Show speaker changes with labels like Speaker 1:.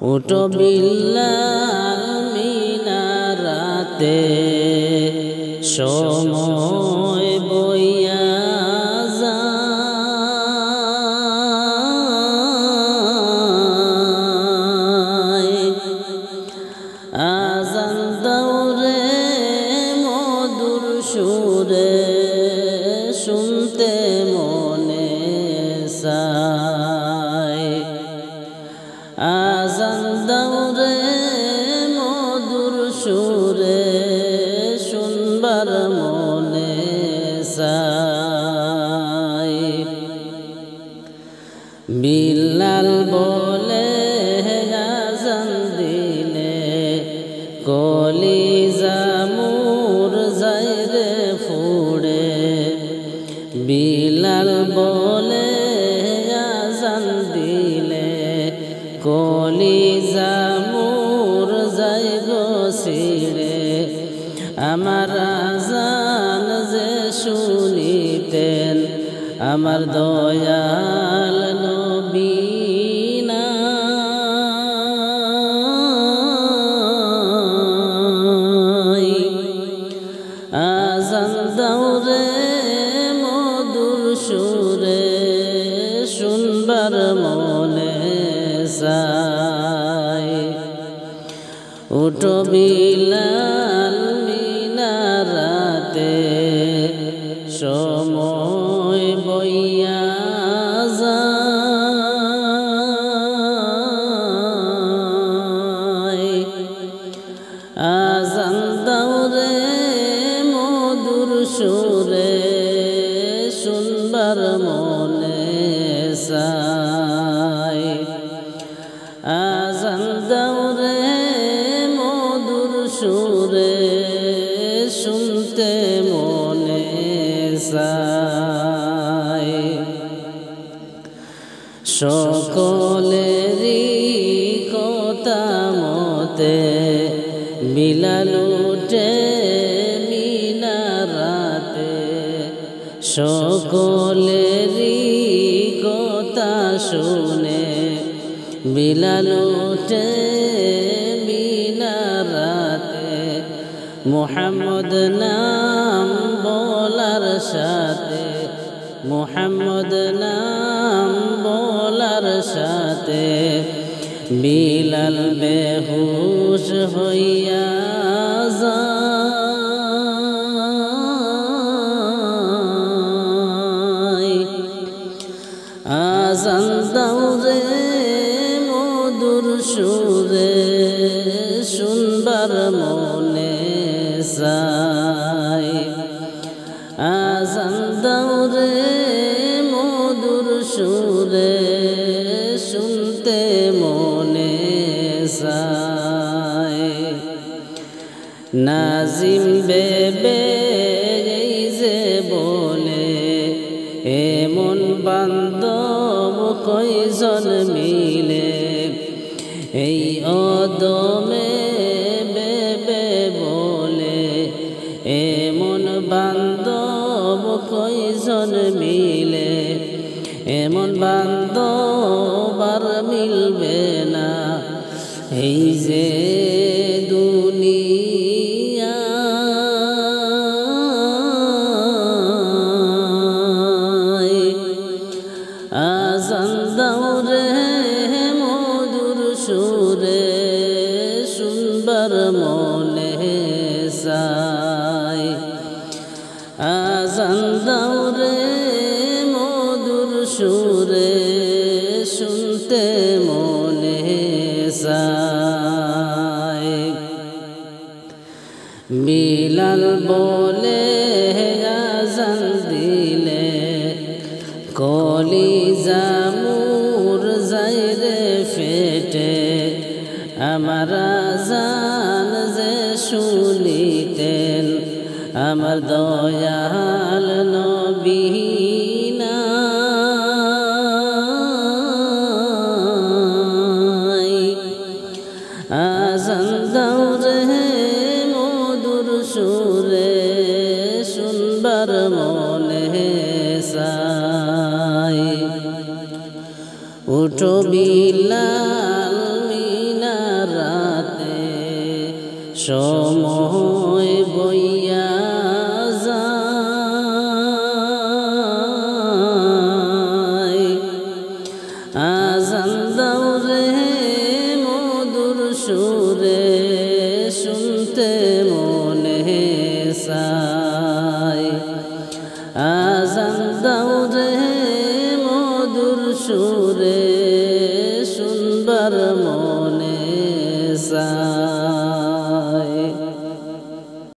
Speaker 1: উঠো বিল্লাল মিনারাতে সময় বইয়া যায় আজান দৌরে মধুর সুরে শুনতে মনে চায় আজান দৌরে মধুর সুরে শুনবার মনে চায় বিল্লাল বলে আজান দিলে কলিজা মোর যায় রে ফুড়ে বিল্লাল বলে আজান দিলে কলিজা মোর যায় গো ছিড়ে আমার আজান যে শুনিতেন আমার দয়াল নবী না আজান দৌরে মধুর সুরে শুনবার মনে চায় উঠো বিল্লাল মিনারাতে সময় বইয়া যায় আজান দৌরে মধুর সুরে শুনবার মনে চায় আজান দৌরে মধুর সুরে শুনতে মনে চায় সকলেরই কথা মতে বিলাল উঠে মিনারাতে সকলেরই কথা শুনে বিলাল উঠে মিনারাতে মুহাম্মদ নাম বলার সাথে মুহাম্মদ নাম বলার সাথে বিলাল বেহুশ হইয়া যায় আজান দৌরে মধুর সুরে শুনবার মনে চায় আজান দৌরে মধুর সুরে শুনতে মনে চায় নাজিম বেবে এই যে বলে এমন বান্ধব কয়জন মিলে এই অদমে বেবে বলে এমন বান্ধব কয়জন মিলে এমন বান্ধব আর মিলবে না এই যে দুনিয়া আজান দৌরে মধুর সুরে শুনবার মনে চায় আজান দৌরে মধুর সুরে শুনতে মনে চায় বিলাল বলে আজান দিলে কলিজা মোর যায় রে ফেটে আমার আজান যে শুনিতেন আমার দয়াল নবী না আজান দৌরে মধুর সুরে শুনবার মনে চায় উঠো বিল্লাল সময় বইয়া যায় আজান দাও রে মধুর সুরে শুনতে মনে চায় আজান দাও রে মধুর সুরে